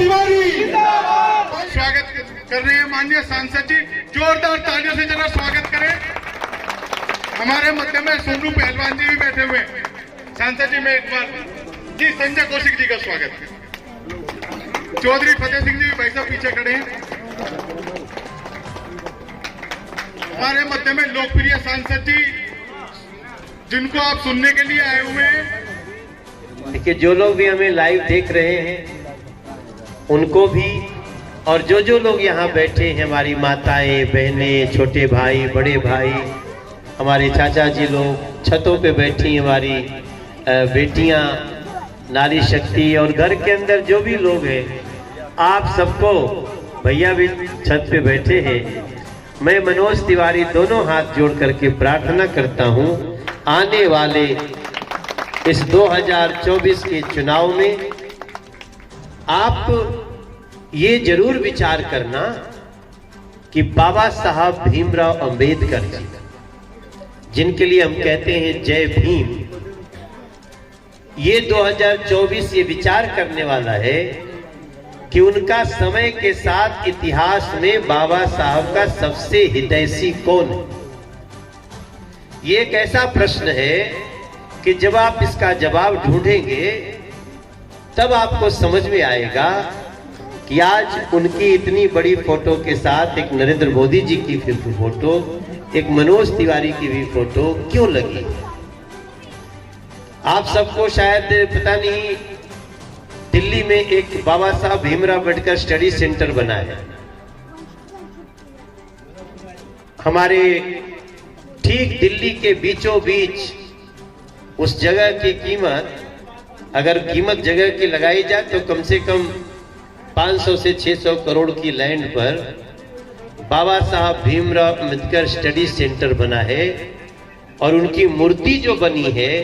तिवारी स्वागत कर रहे हैं माननीय सांसद जी, जोरदार तालियों से जरा स्वागत करें। हमारे मध्य में सोनू पहलवान जी भी बैठे हुए हैं। सांसद जी में एक बार जी संजय कौशिक जी का स्वागत है। चौधरी फतेह सिंह जी भी भाई साहब पीछे खड़े हैं। हमारे मध्य में लोकप्रिय सांसद जी जिनको आप सुनने के लिए आए हुए हैं। देखिए, जो लोग भी हमें लाइव देख रहे हैं उनको भी, और जो लोग यहाँ बैठे हैं, हमारी माताएं, बहनें, छोटे भाई, बड़े भाई, हमारे चाचा जी लोग, छतों पे बैठी हमारी बेटियां, नारी शक्ति, और घर के अंदर जो भी लोग हैं, आप सबको, भैया भी छत पे बैठे हैं, मैं मनोज तिवारी दोनों हाथ जोड़ करके प्रार्थना करता हूं, आने वाले इस 2024 के चुनाव में आप ये जरूर विचार करना कि बाबा साहब भीमराव अंबेडकर जी, जिनके लिए हम कहते हैं जय भीम, ये 2024 ये विचार करने वाला है कि उनका समय के साथ इतिहास में बाबा साहब का सबसे हितैषी कौन है। ये एक ऐसा प्रश्न है कि जब आप इसका जवाब ढूंढेंगे तब आपको समझ में आएगा कि आज उनकी इतनी बड़ी फोटो के साथ एक नरेंद्र मोदी जी की फोटो, एक मनोज तिवारी की भी फोटो क्यों लगी। आप सबको शायद पता नहीं, दिल्ली में एक बाबा साहब भीमराव अंबेडकर स्टडी सेंटर बना है। हमारे ठीक दिल्ली के बीचों बीच उस जगह की कीमत, अगर कीमत जगह की लगाई जाए तो कम से कम 500 से 600 करोड़ की लैंड पर बाबा साहब भीमराव अंबेडकर स्टडी सेंटर बना है। और उनकी मूर्ति जो बनी है,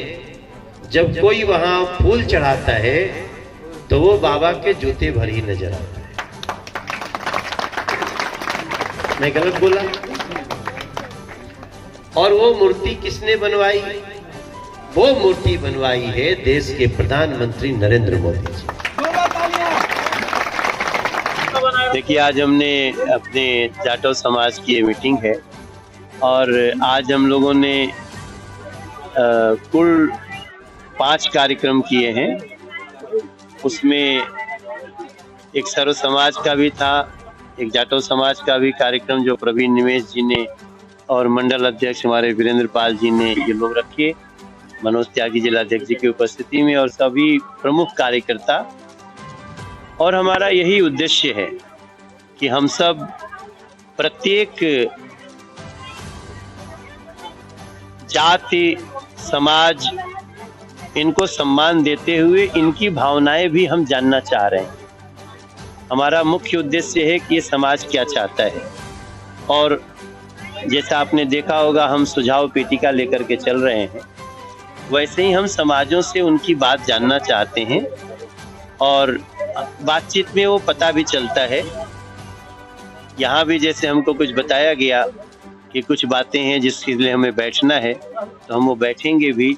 जब कोई वहां फूल चढ़ाता है तो वो बाबा के जूते भर ही नजर आता है। मैं गलत बोला? और वो मूर्ति किसने बनवाई? वो मूर्ति बनवाई है देश के प्रधानमंत्री नरेंद्र मोदी जी। देखिए, आज हमने अपने जाटव समाज की मीटिंग है और आज हम लोगों ने कुल 5 कार्यक्रम किए हैं। उसमें एक सर्व समाज का भी था, एक जाटव समाज का भी कार्यक्रम जो प्रवीण निवेश जी ने और मंडल अध्यक्ष हमारे वीरेंद्र पाल जी ने ये लोग रखे, मनोज त्यागी जिला अध्यक्ष जी की उपस्थिति में, और सभी प्रमुख कार्यकर्ता। और हमारा यही उद्देश्य है कि हम सब प्रत्येक जाति, समाज, इनको सम्मान देते हुए इनकी भावनाएं भी हम जानना चाह रहे हैं। हमारा मुख्य उद्देश्य है कि ये समाज क्या चाहता है। और जैसा आपने देखा होगा, हम सुझाव पेटिका लेकर के चल रहे हैं, वैसे ही हम समाजों से उनकी बात जानना चाहते हैं और बातचीत में वो पता भी चलता है। यहाँ भी जैसे हमको कुछ बताया गया कि कुछ बातें हैं जिसके लिए हमें बैठना है, तो हम वो बैठेंगे भी,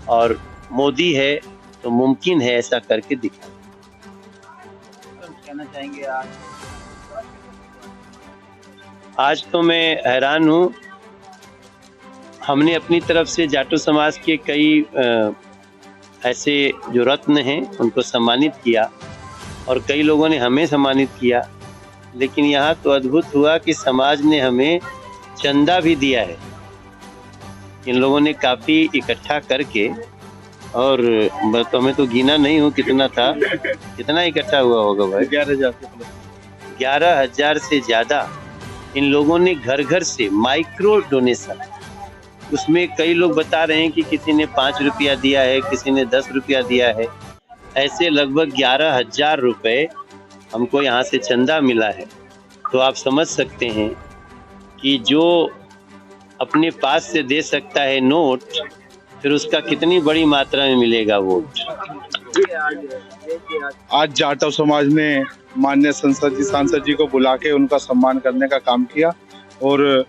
और मोदी है तो मुमकिन है ऐसा करके दिखा। कहना चाहेंगे आज तो मैं हैरान हूँ। हमने अपनी तरफ से जाटो समाज के कई ऐसे जो रत्न हैं उनको सम्मानित किया और कई लोगों ने हमें सम्मानित किया, लेकिन यहाँ तो अद्भुत हुआ कि समाज ने हमें चंदा भी दिया है। इन लोगों ने काफ़ी इकट्ठा करके, और तो हमें तो गिना नहीं हो कितना था, कितना इकट्ठा हुआ होगा भाई? 11,000 से ज़्यादा इन लोगों ने घर घर से माइक्रो डोनेशन। उसमें कई लोग बता रहे हैं कि किसी ने 5 रुपया दिया है, किसी ने 10 रुपया दिया है। ऐसे लगभग 11,000 रुपये हमको यहाँ से चंदा मिला है। तो आप समझ सकते हैं कि जो अपने पास से दे सकता है नोट, फिर उसका कितनी बड़ी मात्रा में मिलेगा वोट। आज जाटव समाज ने माननीय सांसद जी को बुला के उनका सम्मान करने का काम किया और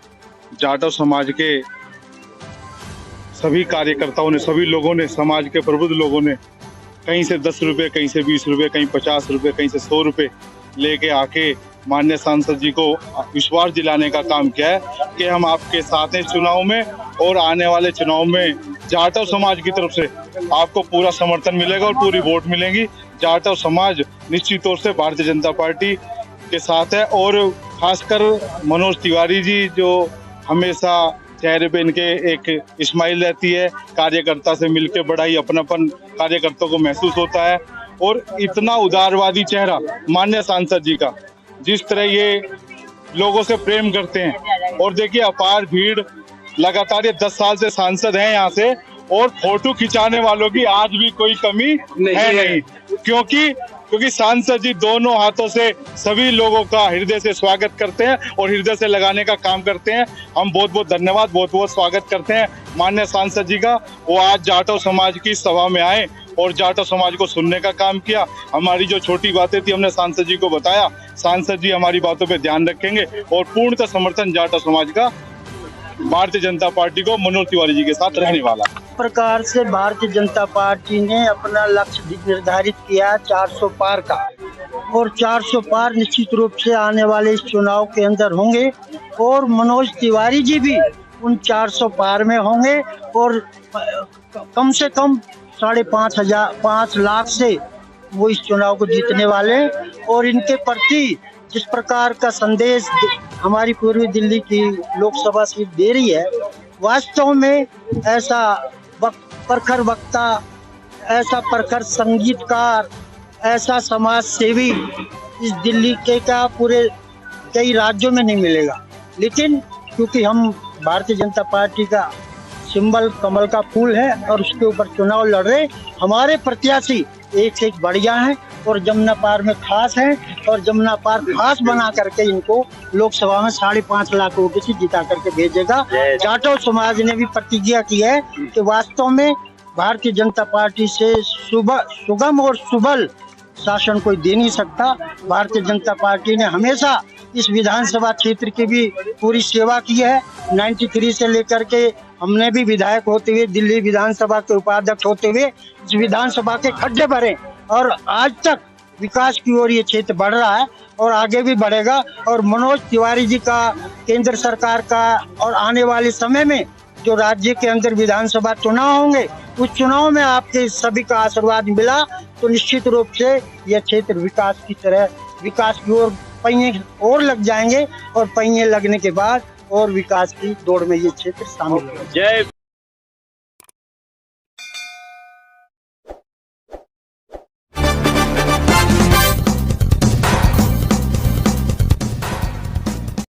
जाटव समाज के सभी कार्यकर्ताओं ने, सभी लोगों ने, समाज के प्रबुद्ध लोगों ने कहीं से 10 रुपये, कहीं से 20 रुपये, कहीं 50 रुपये, कहीं से 100 रुपये लेके आके माननीय सांसद जी को विश्वास दिलाने का काम किया है कि हम आपके साथ हैं चुनाव में, और आने वाले चुनाव में जाटव समाज की तरफ से आपको पूरा समर्थन मिलेगा और पूरी वोट मिलेंगी। जाटव समाज निश्चित तौर से भारतीय जनता पार्टी के साथ है, और खासकर मनोज तिवारी जी जो हमेशा चेहरे पे इनके एक स्माइल रहती है, कार्यकर्ता से मिलके बड़ा ही अपनापन कार्यकर्ताओं को महसूस होता है, और इतना उदारवादी चेहरा माननीय सांसद जी का, जिस तरह ये लोगों से प्रेम करते हैं। और देखिए अपार भीड़, लगातार ये 10 साल से सांसद हैं यहाँ से, और फोटो खिंचाने वालों की आज भी कोई कमी नहीं, क्योंकि सांसद जी दोनों हाथों से सभी लोगों का हृदय से स्वागत करते हैं और हृदय से लगाने का काम करते हैं। हम बहुत बहुत धन्यवाद, बहुत बहुत स्वागत करते हैं माननीय सांसद जी का। वो आज जाटव समाज की सभा में आए और जाटव समाज को सुनने का काम किया। हमारी जो छोटी बातें थी हमने सांसद जी को बताया, सांसद जी हमारी बातों पे ध्यान रखेंगे, और पूर्णतः समर्थन जाटव समाज का भारतीय जनता पार्टी को मनोज तिवारी जी के साथ रहने वाला। प्रकार से भारतीय जनता पार्टी ने अपना लक्ष्य निर्धारित किया 400 पार का, और 400 पार निश्चित रूप से आने वाले इस चुनाव के अंदर होंगे, और मनोज तिवारी जी भी उन 400 पार में होंगे, और कम से कम 5.5 लाख से वो इस चुनाव को जीतने वाले। और इनके प्रति जिस प्रकार का संदेश हमारी पूर्वी दिल्ली की लोकसभा सीट दे रही है, वास्तव में ऐसा प्रखर वक्ता, ऐसा प्रखर संगीतकार, ऐसा समाज सेवी इस दिल्ली के का पूरे कई राज्यों में नहीं मिलेगा। लेकिन क्योंकि हम भारतीय जनता पार्टी का सिंबल कमल का फूल है और उसके ऊपर चुनाव लड़ रहे हमारे प्रत्याशी एक से एक बढ़िया हैं, और जमुना पार में खास है, और जमुना पार खास बना करके इनको लोकसभा में 5.5 लाख वोटों से जिता करके भेजेगा। जाटव समाज ने भी प्रतिज्ञा की है कि वास्तव में भारतीय जनता पार्टी से सुगम और सुबल शासन कोई दे नहीं सकता। भारतीय जनता पार्टी ने हमेशा इस विधानसभा क्षेत्र की भी पूरी सेवा की है। 93 से लेकर के हमने भी विधायक होते हुए, दिल्ली विधानसभा के उपाध्यक्ष होते हुए इस विधानसभा के खड्डे भरे, और आज तक विकास की ओर ये क्षेत्र बढ़ रहा है और आगे भी बढ़ेगा। और मनोज तिवारी जी का, केंद्र सरकार का, और आने वाले समय में जो राज्य के अंदर विधानसभा चुनाव होंगे, उस चुनाव में आपके सभी का आशीर्वाद मिला तो निश्चित रूप से यह क्षेत्र विकास की ओर पहिए और लग जाएंगे, और पहिए लगने के बाद और विकास की दौड़ में ये क्षेत्र शामिल होगा। जय